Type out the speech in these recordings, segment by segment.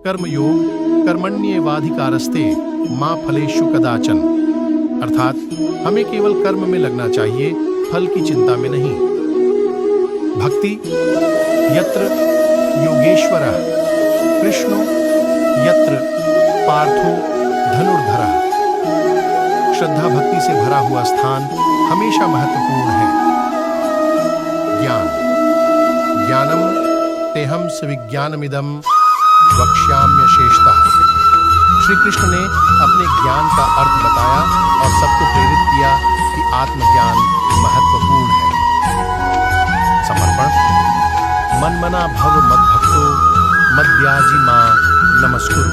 कर्मयोग कर्मण्येवाधिकारस्ते मा फलेषु कदाचन, अर्थात हमें केवल कर्म में लगना चाहिए, फल की चिंता में नहीं। भक्ति यत्र योगेश्वरः कृष्णो यत्र पार्थो धनुर्धरः। श्रद्धा भक्ति से भरा हुआ स्थान हमेशा महत्वपूर्ण है। ज्ञान ज्ञानम तेहम सविज्ञानमिदं वक्ष्याम्यशेषतः। श्री कृष्ण ने अपने ज्ञान का अर्थ बताया और सबको प्रेरित किया कि आत्मज्ञान महत्वपूर्ण है। समर्पण। मनमना भव मद्भक्तो मद्याजी मां नमस्कुरु।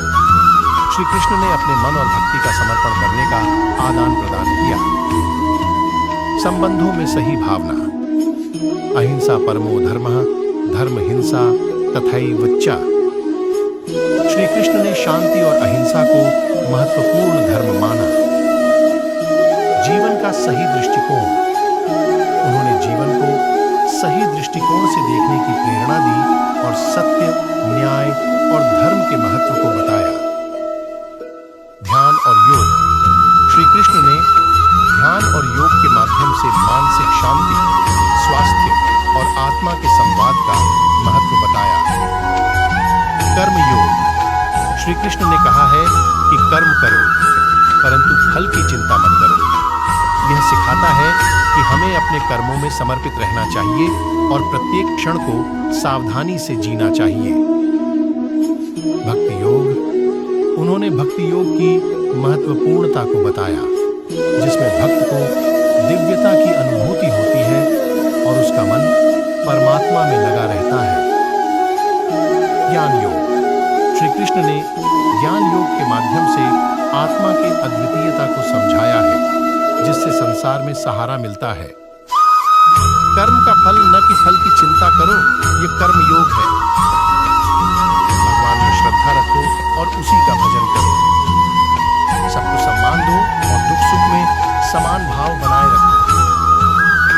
श्री कृष्ण ने अपने मन और भक्ति का समर्पण करने का आदान प्रदान किया। संबंधों में सही भावना। अहिंसा परमो धर्मः, धर्म हिंसा तथैवच। श्री कृष्ण ने शांति और अहिंसा को महत्वपूर्ण धर्म माना। जीवन का सही दृष्टिकोण। उन्होंने जीवन को सही दृष्टिकोण से देखने की प्रेरणा दी और सत्य, न्याय और धर्म के महत्व को बताया। ध्यान और योग। श्री कृष्ण ने ध्यान और योग के माध्यम से मानसिक शांति, स्वास्थ्य और आत्मा के संवाद का महत्व बताया। कर्म योग। श्री कृष्ण ने कहा है कि कर्म करो, परंतु फल की चिंता मत करो। यह सिखाता है कि हमें अपने कर्मों में समर्पित रहना चाहिए और प्रत्येक क्षण को सावधानी से जीना चाहिए। भक्ति योग। उन्होंने भक्ति योग की महत्वपूर्णता को बताया, जिसमें भक्त को दिव्यता की अनुभूति होती है और उसका मन परमात्मा में लगा रहता है। ज्ञान योग। श्री कृष्ण ने ज्ञान योग के माध्यम से आत्मा की अद्वितीयता को समझाया है, जिससे संसार में सहारा मिलता है। कर्म का फल न कि फल की चिंता करो, ये कर्म योग है। भगवान में श्रद्धा रखो और उसी का भजन करो। सबको सम्मान दो और दुख सुख में समान भाव बनाए रखो।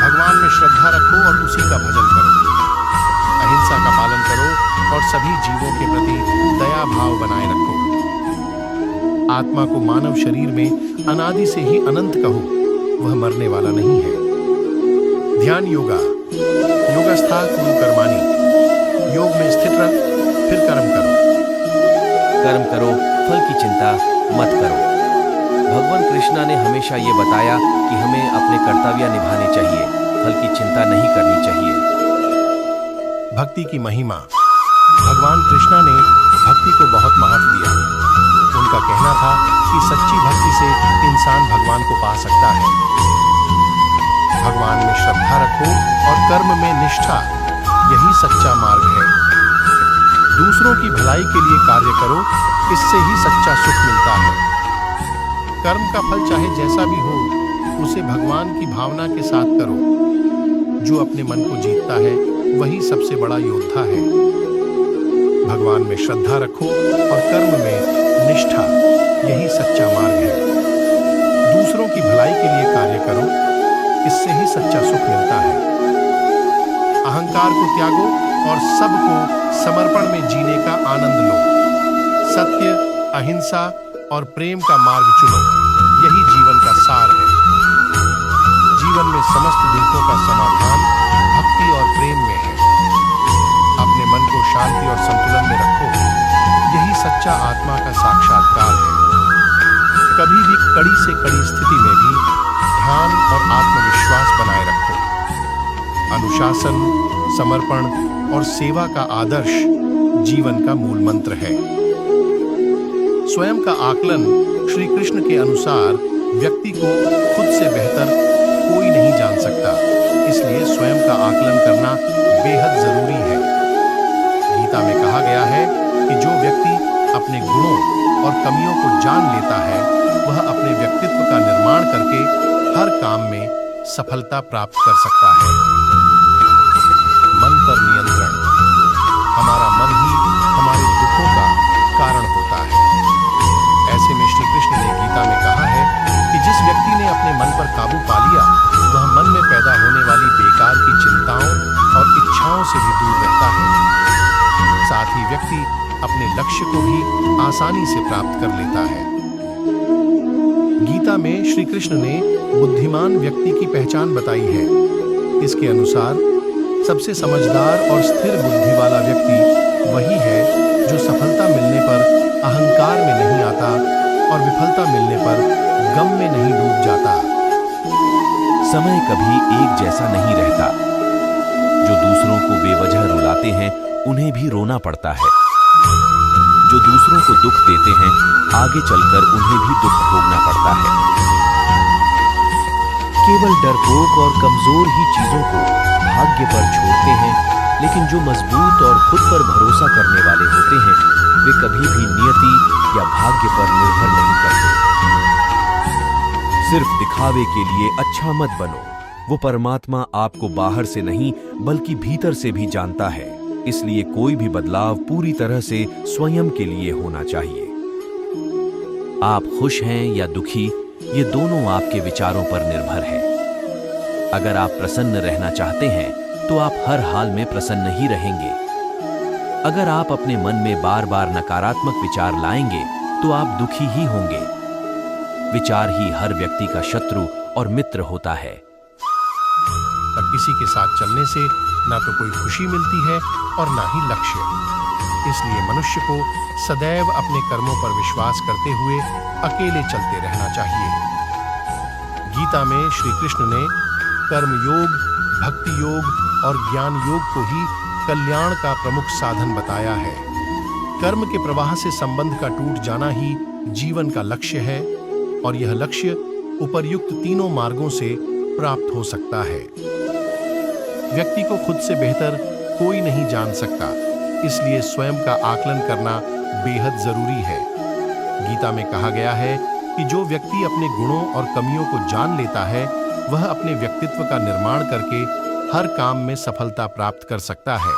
भगवान में श्रद्धा रखो और उसी का भजन करो। अहिंसा का पालन करो और सभी जीवों के प्रति दया भाव बनाए रखो। आत्मा को मानव शरीर में अनादि से ही अनंत कहो, वह मरने वाला नहीं है। ध्यान योगा। योगस्था कुरु कर्माणि। योग में स्थित रह, फिर कर्म करो। कर्म करो, फल की चिंता मत करो। भगवान कृष्णा ने हमेशा ये बताया कि हमें अपने कर्तव्य निभाने चाहिए, फल की चिंता नहीं करनी चाहिए। भक्ति की महिमा। भगवान कृष्णा ने भक्ति को बहुत महत्व दिया। उनका कहना था कि सच्ची भक्ति से इंसान भगवान को पा सकता है। भगवान में श्रद्धा रखो और कर्म में निष्ठा, यही सच्चा मार्ग है। दूसरों की भलाई के लिए कार्य करो, इससे ही सच्चा सुख मिलता है। कर्म का फल चाहे जैसा भी हो, उसे भगवान की भावना के साथ करो। जो अपने मन को जीतता है, वही सबसे बड़ा योद्धा है। भगवान में श्रद्धा रखो और कर्म में निष्ठा, यही सच्चा मार्ग है। दूसरों की भलाई के लिए कार्य करो, इससे ही सच्चा सुख मिलता है। अहंकार को त्यागो और सबको समर्पण में जीने का आनंद लो। सत्य, अहिंसा और प्रेम का मार्ग चुनो, यही जीवन का सार है। जीवन में समस्त दुखों का समाधान भक्ति और प्रेम में है। अपने मन को शांति और संतुलन में रखो, यही सच्चा आत्मा का साक्षात्कार है। कभी भी कड़ी से कड़ी स्थिति में भी ध्यान और आत्मविश्वास बनाए रखो। अनुशासन, समर्पण और सेवा का आदर्श जीवन का मूल मंत्र है। स्वयं का आकलन। श्री कृष्ण के अनुसार व्यक्ति को खुद से बेहतर कोई नहीं जान सकता, इसलिए स्वयं का आकलन करना बेहद जरूरी है। गीता में कहा गया है कि जो व्यक्ति अपने गुणों और कमियों को जान लेता है, वह अपने व्यक्तित्व का निर्माण करके हर काम में सफलता प्राप्त कर सकता है। मन पर नियंत्रण। हमारा मन ही हमारे दुखों का कारण होता है। ऐसे में श्री कृष्ण ने गीता में कहा है कि जिस व्यक्ति ने अपने मन पर काबू पा लिया, वह मन में पैदा होने वाली बेकार की चिंताओं और इच्छाओं से भी दूर रहता है। साथ ही व्यक्ति अपने लक्ष्य को भी भी आसानी से प्राप्त कर लेता है। गीता में श्री कृष्ण ने बुद्धिमान व्यक्ति की पहचान बताई है। इसके अनुसार सबसे समझदार और स्थिर बुद्धि वाला व्यक्ति वही है जो सफलता मिलने पर अहंकार में नहीं आता और विफलता मिलने पर गम में नहीं डूब जाता। समय कभी एक जैसा नहीं रहता। जो दूसरों को बेवजह रुलाते हैं उन्हें भी रोना पड़ता है। जो दूसरों को दुख देते हैं आगे चलकर उन्हें भी दुख भोगना पड़ता है। केवल डरपोक और कमजोर ही चीजों को भाग्य पर छोड़ते हैं, लेकिन जो मजबूत और खुद पर भरोसा करने वाले होते हैं वे कभी भी नियति या भाग्य पर निर्भर नहीं करते। सिर्फ दिखावे के लिए अच्छा मत बनो। वो परमात्मा आपको बाहर से नहीं बल्कि भीतर से भी जानता है। इसलिए कोई भी बदलाव पूरी तरह से स्वयं के लिए होना चाहिए। आप खुश हैं या दुखी, ये दोनों आपके विचारों पर निर्भर है। अगर आप प्रसन्न रहना चाहते हैं तो आप हर हाल में प्रसन्न ही रहेंगे। अगर आप अपने मन में बार बार नकारात्मक विचार लाएंगे तो आप दुखी ही होंगे। विचार ही हर व्यक्ति का शत्रु और मित्र होता है। किसी के साथ चलने से ना तो कोई खुशी मिलती है और ना ही लक्ष्य। इसलिए मनुष्य को सदैव अपने कर्मों पर विश्वास करते हुए अकेले चलते रहना चाहिए। गीता में श्री कृष्ण ने कर्म योग, भक्ति योग और ज्ञान योग को ही कल्याण का प्रमुख साधन बताया है। कर्म के प्रवाह से संबंध का टूट जाना ही जीवन का लक्ष्य है और यह लक्ष्य उपर्युक्त तीनों मार्गों से प्राप्त हो सकता है। व्यक्ति को खुद से बेहतर कोई नहीं जान सकता, इसलिए स्वयं का आकलन करना बेहद जरूरी है। गीता में कहा गया है कि जो व्यक्ति अपने गुणों और कमियों को जान लेता है वह अपने व्यक्तित्व का निर्माण करके हर काम में सफलता प्राप्त कर सकता है।